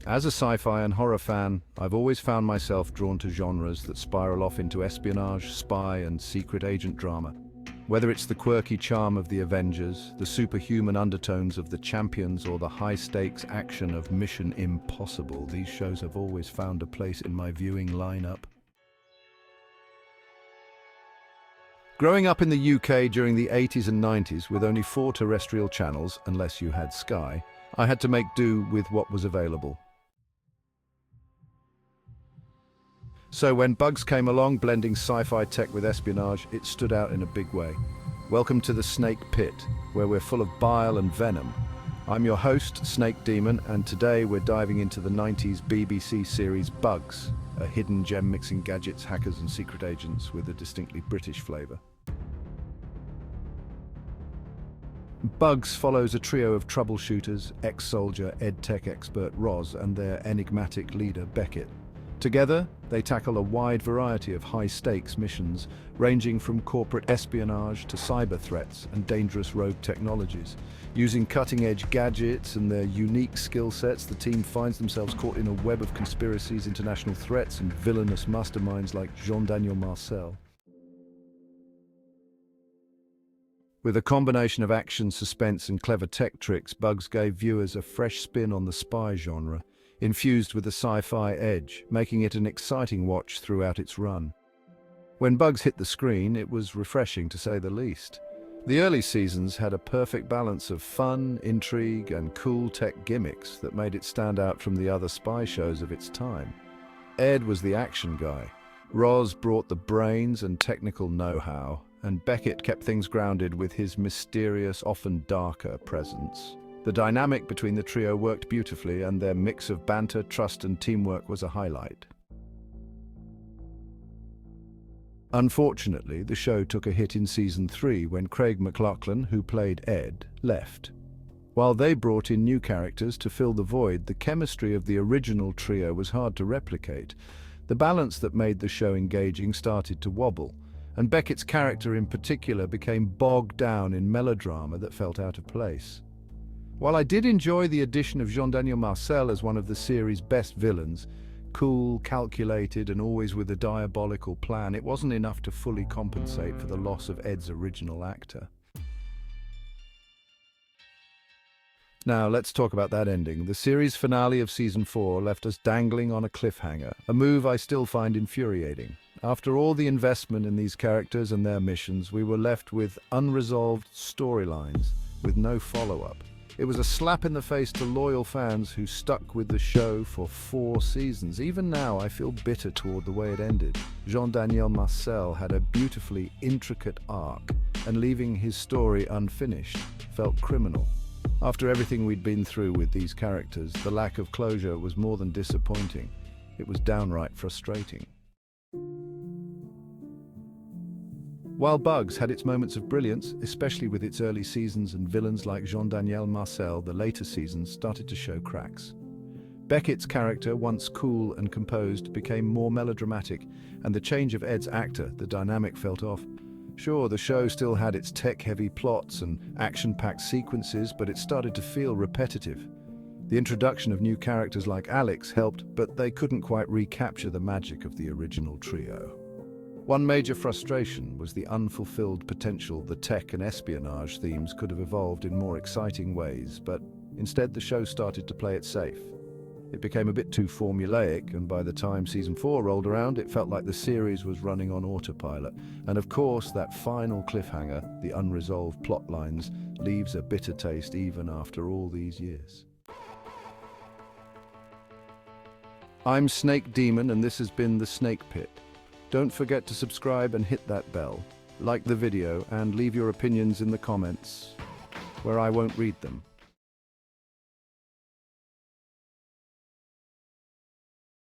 As a sci-fi and horror fan, I've always found myself drawn to genres that spiral off into espionage, spy, and secret agent drama. Whether it's the quirky charm of the Avengers, the superhuman undertones of the Champions, or the high-stakes action of Mission Impossible, these shows have always found a place in my viewing lineup. Growing up in the UK during the 80s and 90s with only 4 terrestrial channels, unless you had Sky, I had to make do with what was available. So when Bugs came along, blending sci-fi tech with espionage, it stood out in a big way. Welcome to the Snake Pit, where we're full of bile and venom. I'm your host, Snake Demon, and today we're diving into the 90s BBC series Bugs, a hidden gem mixing gadgets, hackers and secret agents with a distinctly British flavour. Bugs follows a trio of troubleshooters, ex-soldier, EdTech expert Roz, and their enigmatic leader Beckett. Together, they tackle a wide variety of high-stakes missions, ranging from corporate espionage to cyber threats and dangerous rogue technologies. Using cutting-edge gadgets and their unique skill sets, the team finds themselves caught in a web of conspiracies, international threats, and villainous masterminds like Jean-Daniel Marcel. With a combination of action, suspense, and clever tech tricks, Bugs gave viewers a fresh spin on the spy genre, infused with a sci-fi edge, making it an exciting watch throughout its run. When Bugs hit the screen, it was refreshing to say the least. The early seasons had a perfect balance of fun, intrigue, and cool tech gimmicks that made it stand out from the other spy shows of its time. Ed was the action guy. Roz brought the brains and technical know-how, and Beckett kept things grounded with his mysterious, often darker presence. The dynamic between the trio worked beautifully, and their mix of banter, trust, and teamwork was a highlight. Unfortunately, the show took a hit in season 3 when Craig McLachlan, who played Ed, left. While they brought in new characters to fill the void, the chemistry of the original trio was hard to replicate. The balance that made the show engaging started to wobble, and Beckett's character in particular became bogged down in melodrama that felt out of place. While I did enjoy the addition of Jean-Daniel Marcel as one of the series' best villains, cool, calculated, and always with a diabolical plan, it wasn't enough to fully compensate for the loss of Ed's original actor. Now, let's talk about that ending. The series finale of season 4 left us dangling on a cliffhanger, a move I still find infuriating. After all the investment in these characters and their missions, we were left with unresolved storylines, with no follow-up. It was a slap in the face to loyal fans who stuck with the show for 4 seasons. Even now, I feel bitter toward the way it ended. Jean-Daniel Marcel had a beautifully intricate arc, and leaving his story unfinished felt criminal. After everything we'd been through with these characters, the lack of closure was more than disappointing. It was downright frustrating. While Bugs had its moments of brilliance, especially with its early seasons and villains like Jean-Daniel Marcel, the later seasons started to show cracks. Beckett's character, once cool and composed, became more melodramatic, and the change of Ed's actor, the dynamic felt off. Sure, the show still had its tech-heavy plots and action-packed sequences, but it started to feel repetitive. The introduction of new characters like Alex helped, but they couldn't quite recapture the magic of the original trio. One major frustration was the unfulfilled potential. The tech and espionage themes could have evolved in more exciting ways, but instead the show started to play it safe. It became a bit too formulaic, and by the time season 4 rolled around, it felt like the series was running on autopilot. And of course, that final cliffhanger, the unresolved plot lines, leaves a bitter taste even after all these years. I'm Snake Demon, and this has been The Snake Pit. Don't forget to subscribe and hit that bell. Like the video and leave your opinions in the comments, where I won't read them.